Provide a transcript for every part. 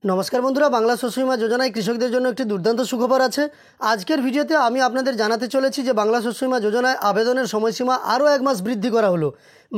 নমস্কার বন্ধুরা, বাংলা শস্য বীমা যোজনায় কৃষকদের জন্য একটি দুর্দান্ত সুখবর আছে। আজকের ভিডিওতে আমি আপনাদের জানাতে চলেছি যে বাংলা শস্য বীমা যোজনায় আবেদনের সময়সীমা আরও 1 মাস বৃদ্ধি করা হলো।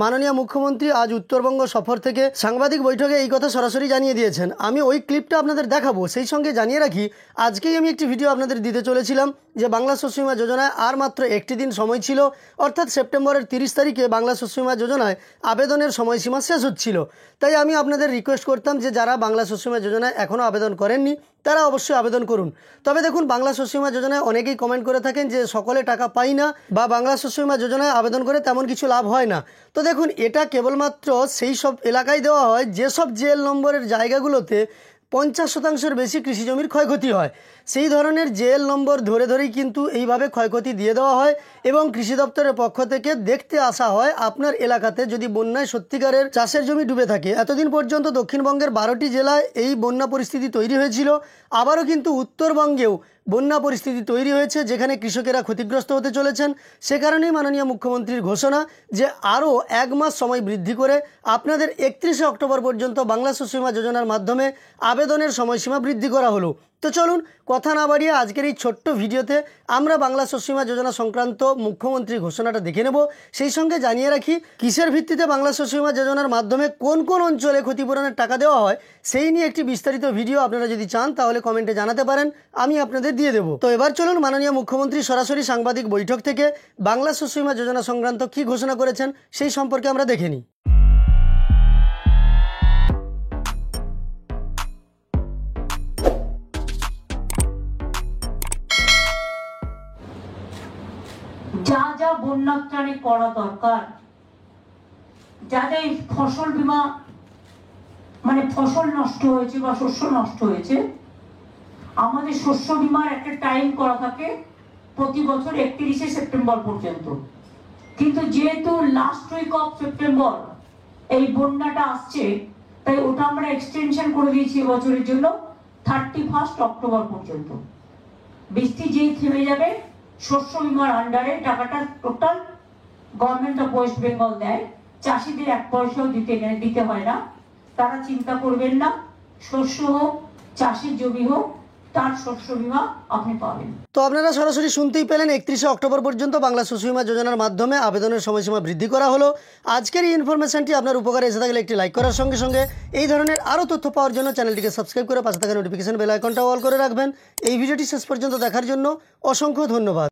মাননীয় মুখ্যমন্ত্রী আজ উত্তরবঙ্গ সফর থেকে সাংবাদিক বৈঠকে এই কথা সরাসরি জানিয়ে দিয়েছেন। আমি ওই ক্লিপটা আপনাদের দেখাবো। সেই সঙ্গে জানিয়ে রাখি, আজকেই আমি একটি ভিডিও আপনাদের দিতে চলেছিলাম যে বাংলা শস্য বীমা যোজনায় আর মাত্র একটি দিন সময় ছিল, অর্থাৎ সেপ্টেম্বরের 30 তারিখে বাংলা শস্য বীমা যোজনায় আবেদনের সময়সীমা শেষ হচ্ছিল। তাই আমি আপনাদের রিকোয়েস্ট করতাম যে যারা বাংলা শস্য বীমা যোজনায় এখনও আবেদন করেননি তারা অবশ্যই আবেদন করুন। তবে দেখুন, বাংলা শস্য বীমা যোজনায় অনেকেই কমেন্ট করে থাকেন যে সকলে টাকা পাই না বা বাংলা শস্য বীমা যোজনায় আবেদন করে তেমন কিছু লাভ হয় না। তো দেখুন, এটা কেবলমাত্র সেই সব এলাকায় দেওয়া হয় যেসব জেএল নম্বরের জায়গাগুলোতে 50% বেশি কৃষি জমির ক্ষয়ক্ষতি হয়। সেই ধরনের জেএল নম্বর ধরে ধরেই কিন্তু এইভাবে ক্ষয়ক্ষতি দিয়ে দেওয়া হয় এবং কৃষি দপ্তরের পক্ষ থেকে দেখতে আসা হয় আপনার এলাকাতে যদি বন্যায় সত্যিকারের চাষের জমি ডুবে থাকে। এতদিন পর্যন্ত দক্ষিণবঙ্গের 12টি জেলায় এই বন্যা পরিস্থিতি তৈরি হয়েছিল। আবারও কিন্তু উত্তরবঙ্গেও বন্যা পরিস্থিতি তৈরি হয়েছে, যেখানে কৃষকেরা ক্ষতিগ্রস্ত হতে চলেছেন। সে কারণেই মাননীয় মুখ্যমন্ত্রীর ঘোষণা যে আরও 1 মাস সময় বৃদ্ধি করে আপনাদের 31শে অক্টোবর পর্যন্ত বাংলা শস্য বীমা যোজনার মাধ্যমে আবেদনের সময়সীমা বৃদ্ধি করা হলো। তো চলুন কথা না বাড়িয়ে আজকের এই ছোট্ট ভিডিওতে আমরা বাংলা শস্য বীমা যোজনা সংক্রান্ত মুখ্যমন্ত্রীর ঘোষণাটা দেখে নেব। সেই সঙ্গে জানিয়ে রাখি, কিসের ভিত্তিতে বাংলা শস্য বীমা যোজনার মাধ্যমে কোন কোন অঞ্চলে ক্ষতিপূরণের টাকা দেওয়া হয় সেই নিয়ে একটি বিস্তারিত ভিডিও আপনারা যদি চান তাহলে কমেন্টে জানাতে পারেন, আমি আপনাদের দিয়ে দেবো। তো এবার চলুন মাননীয় মুখ্যমন্ত্রী সরাসরি সাংবাদিক বৈঠক থেকে বাংলা শস্য বীমা যোজনা সংক্রান্ত কী ঘোষণা করেছেন সেই সম্পর্কে আমরা দেখে নিই। যা যা বন্যাত্রাণে করা দরকার, যাদের ফসল বীমা মানে ফসল নষ্ট হয়েছে বা শস্য নষ্ট হয়েছে, আমাদের শস্য বীমার একটা টাইম করা থাকে প্রতি বছর 31শে সেপ্টেম্বর পর্যন্ত। কিন্তু যেহেতু লাস্ট উইক অফ সেপ্টেম্বর এই বন্যাটা আসছে, তাই ওটা আমরা এক্সটেনশন করে দিয়েছি এবছরের জন্য 31 অক্টোবর পর্যন্ত। বৃষ্টি যেই থেমে যাবে, শস্য বীমার আন্ডারে টাকাটা total government of West Bengal দেয়। চাষিদের 1 পয়সাও দিতে হয় না। তারা চিন্তা করবেন না, শস্য হোক চাষের জমি হোক, তার শস্য বীমা আপনি পাবেন। তো আপনারা সরাসরি শুনতেই পেলেন, 31শে অক্টোবর পর্যন্ত বাংলা শস্য বীমা যোজনার মাধ্যমে আবেদনের সময়সীমা বৃদ্ধি করা হলো। আজকের এই ইনফরমেশনটি আপনার উপকারে এসে থাকলে একটি লাইক করার সঙ্গে সঙ্গে এই ধরনের আরও তথ্য পাওয়ার জন্য চ্যানেলটিকে সাবস্ক্রাইব করে পাশে থাকা নোটিফিকেশন বেল আইকনটা অল করে রাখবেন। এই ভিডিওটি শেষ পর্যন্ত দেখার জন্য অসংখ্য ধন্যবাদ।